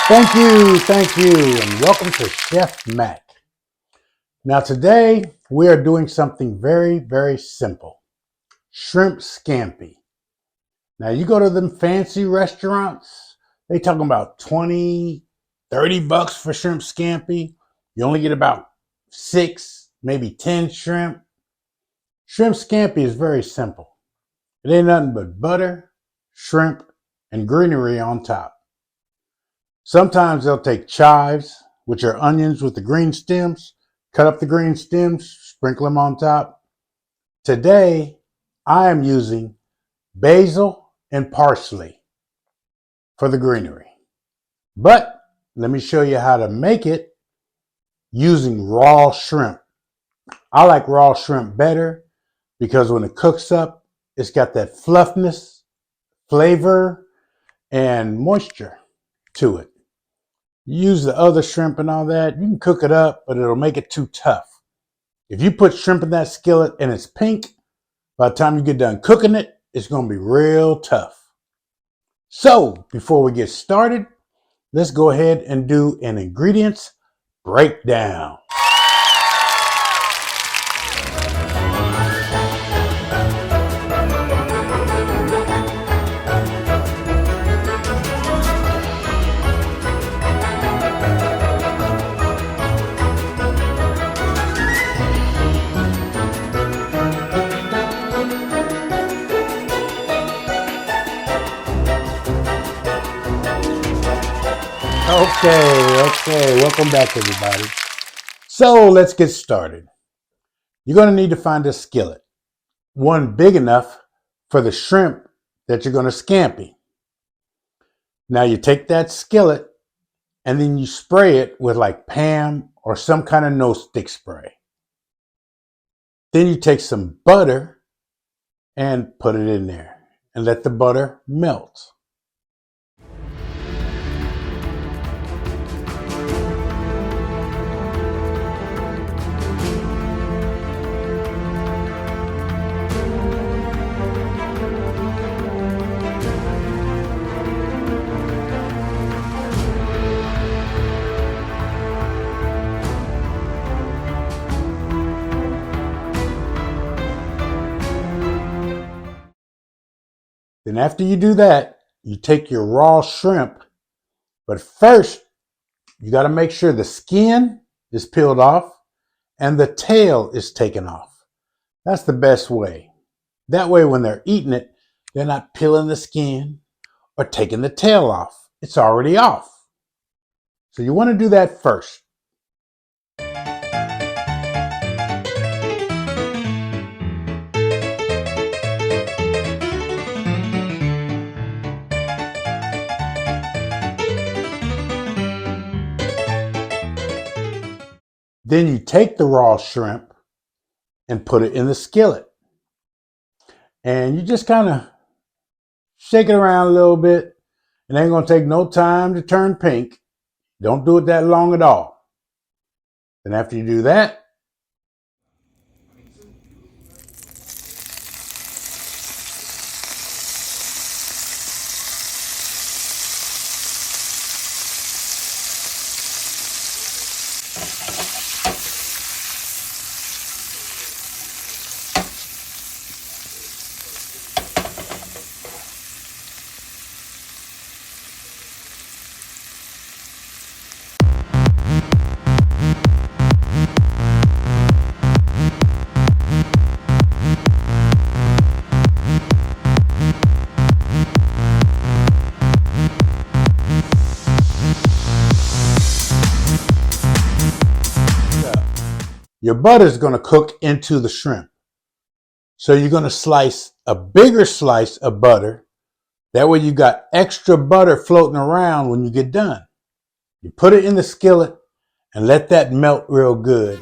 Thank you, and welcome to Chef Mack. Now today we are doing something very, very simple. Shrimp scampi. Now you go to them fancy restaurants, they talking about 20, 30 bucks for shrimp scampi. You only get about 6, maybe 10 shrimp. Shrimp scampi is very simple. It ain't nothing but butter, shrimp, and greenery on top. Sometimes they'll take chives, which are onions with the green stems, cut up the green stems, sprinkle them on top. Today, I am using basil and parsley for the greenery. But let me show you how to make it using raw shrimp. I like raw shrimp better because when it cooks up, it's got that fluffiness, flavor, and moisture to it. Use the other shrimp and all that, you can cook it up, but it'll make it too tough. If you put shrimp in that skillet and it's pink, by the time you get done cooking it, it's going to be real tough. So before we get started, let's go ahead and do an ingredients breakdown. Okay, welcome back everybody. So let's get started. You're going to need to find a skillet, one big enough for the shrimp that you're going to scampi. Now you take that skillet and then you spray it with like Pam or some kind of no stick spray. Then you take some butter and put it in there and let the butter melt. Then after you do that, you take your raw shrimp, but first you got to make sure the skin is peeled off and the tail is taken off. That's the best way. That way when they're eating it, they're not peeling the skin or taking the tail off. It's already off. So you want to do that first. Then you take the raw shrimp and put it in the skillet. And you just kind of shake it around a little bit. It ain't going to take no time to turn pink. Don't do it that long at all. Then after you do that, your butter is going to cook into the shrimp. So you're going to slice a bigger slice of butter. That way you got extra butter floating around when you get done. You put it in the skillet and let that melt real good.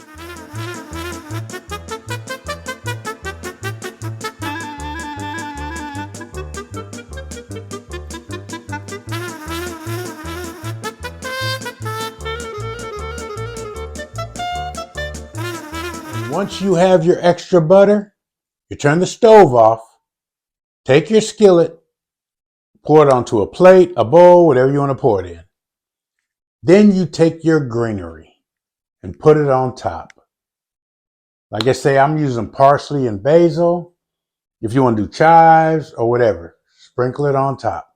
Once you have your extra butter, you turn the stove off, take your skillet, pour it onto a plate, a bowl, whatever you want to pour it in. Then you take your greenery and put it on top. Like I say, I'm using parsley and basil. If you want to do chives or whatever, sprinkle it on top.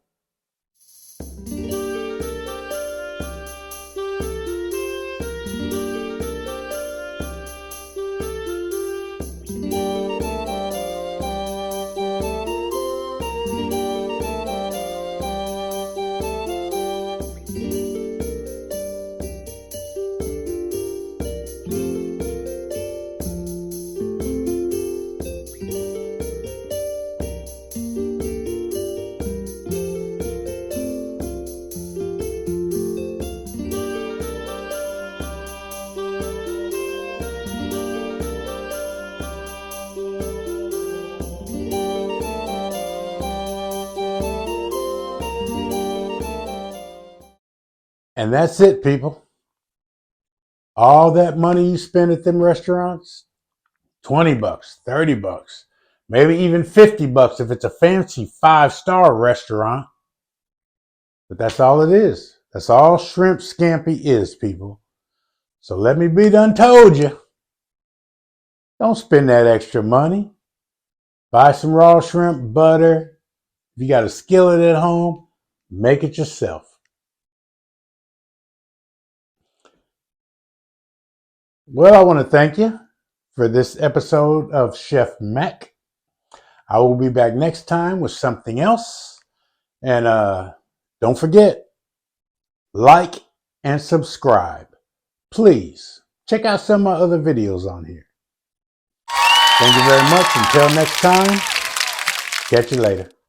And that's it, people. All that money you spend at them restaurants, 20 bucks, 30 bucks, maybe even 50 bucks if it's a fancy 5-star restaurant. But that's all it is. That's all shrimp scampi is, people. So let me be done told you. Don't spend that extra money. Buy some raw shrimp butter. If you got a skillet at home, make it yourself. Well, I want to thank you for this episode of Chef Mack. I will be back next time with something else. And don't forget, like and subscribe. Please check out some of my other videos on here. Thank you very much. Until next time, catch you later.